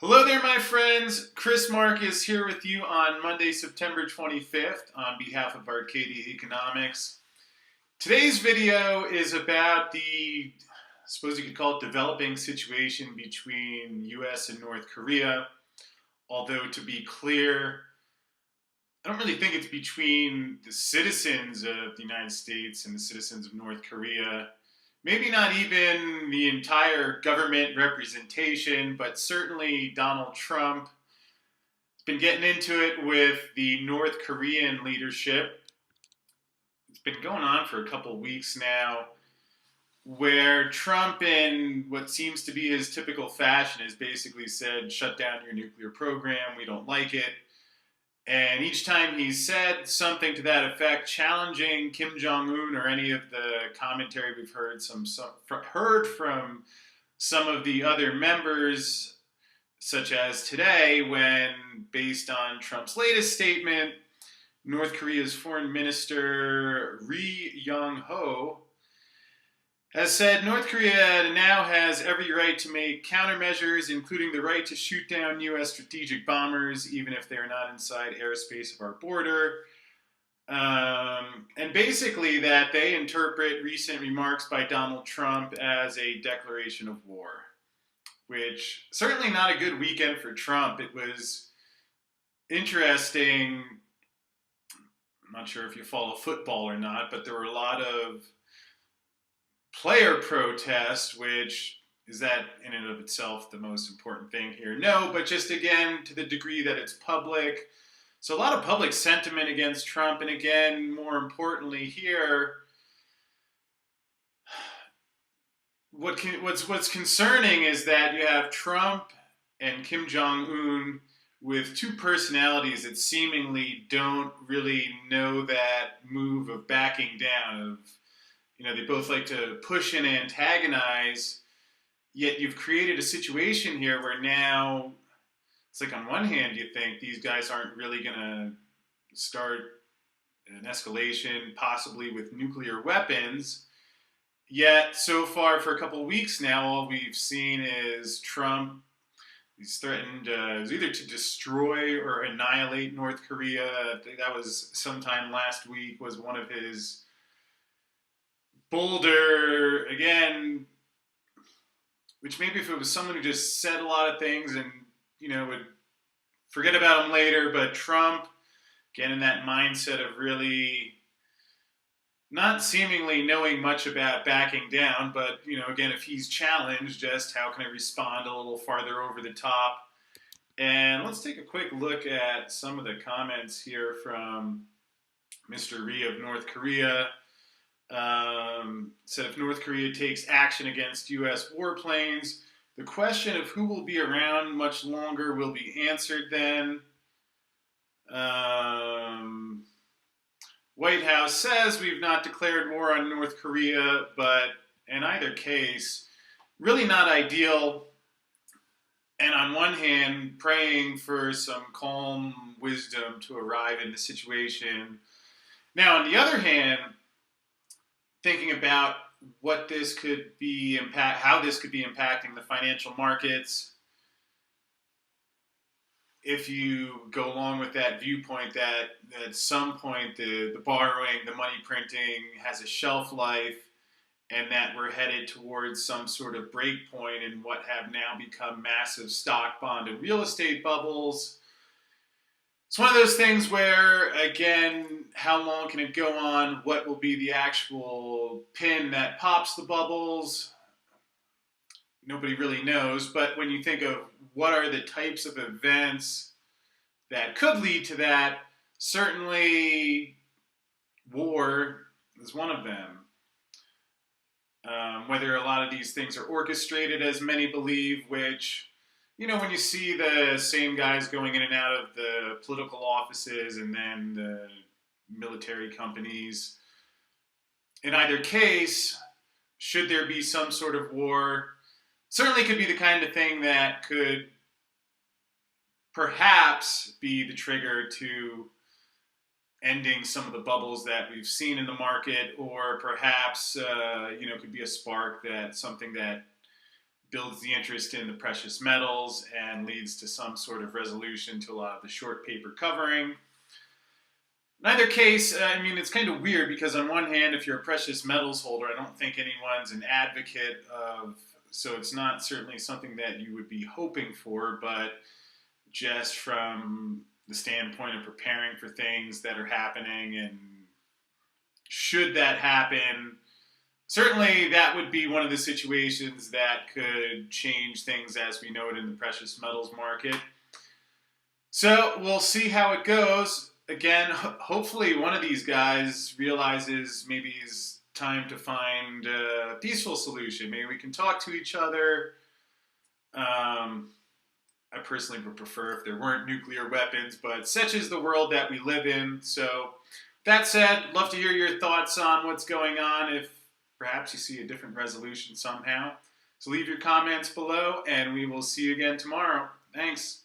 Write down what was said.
Hello there, my friends. Chris Marcus here with you on Monday, September 25th on behalf of Arcadia Economics. Today's video is about I suppose you could call it developing situation between US and North Korea. Although to be clear, I don't really think it's between the citizens of the United States and the citizens of North Korea. Maybe not even the entire government representation, but certainly Donald Trump has been getting into it with the North Korean leadership. It's been going on for a couple of weeks now, where Trump, in what seems to be his typical fashion, has basically said, shut down your nuclear program, we don't like it. And each time he's said something to that effect, challenging Kim Jong-un or any of the commentary we've heard from some of the other members, such as today, when, based on Trump's latest statement, North Korea's foreign minister Ri Yong Ho has said North Korea now has every right to make countermeasures, including the right to shoot down U.S. strategic bombers, even if they are not inside airspace of our border. And basically that they interpret recent remarks by Donald Trump as a declaration of war, which certainly not a good weekend for Trump. It was interesting. I'm not sure if you follow football or not, but there were a lot of player protest, which is that in and of itself the most important thing here? No, but just again, to the degree that it's public. So a lot of public sentiment against Trump. And again, more importantly here, what's concerning is that you have Trump and Kim Jong-un with two personalities that seemingly don't really know that move of backing down, of they both like to push and antagonize, yet you've created a situation here where now it's like on one hand you think these guys aren't really going to start an escalation, possibly with nuclear weapons, yet so far for a couple of weeks now, all we've seen is Trump. He's threatened either to destroy or annihilate North Korea. I think that was sometime last week, was one of his bolder, again, which maybe if it was someone who just said a lot of things and, would forget about him later, but Trump, again, in that mindset of really not seemingly knowing much about backing down, but, again, if he's challenged, just how can I respond a little farther over the top? And let's take a quick look at some of the comments here from Mr. Ri of North Korea. Said if North Korea takes action against U.S. warplanes, the question of who will be around much longer will be answered then. White House says we've not declared war on North Korea, but in either case, really not ideal. And on one hand, praying for some calm wisdom to arrive in the situation. Now, on the other hand, thinking about what this could be how this could be impacting the financial markets. If you go along with that viewpoint that at some point the borrowing, the money printing has a shelf life, and that we're headed towards some sort of break point in what have now become massive stock, bond, and real estate bubbles. It's one of those things where, again, how long can it go on? What will be the actual pin that pops the bubbles? Nobody really knows. But when you think of what are the types of events that could lead to that, certainly war is one of them. Whether a lot of these things are orchestrated, as many believe, which, when you see the same guys going in and out of the political offices and then the military companies, in either case, should there be some sort of war, certainly could be the kind of thing that could perhaps be the trigger to ending some of the bubbles that we've seen in the market, or perhaps, could be a spark that something that builds the interest in the precious metals and leads to some sort of resolution to a lot of the short paper covering. In either case, I mean, it's kind of weird because on one hand, if you're a precious metals holder, I don't think anyone's an advocate of, so it's not certainly something that you would be hoping for, but just from the standpoint of preparing for things that are happening, and should that happen, certainly that would be one of the situations that could change things as we know it in the precious metals market. So we'll see how it goes. Again, hopefully one of these guys realizes maybe it's time to find a peaceful solution. Maybe we can talk to each other. I personally would prefer if there weren't nuclear weapons, but such is the world that we live in. So that said, love to hear your thoughts on what's going on, if perhaps you see a different resolution somehow. So leave your comments below, and we will see you again tomorrow. Thanks.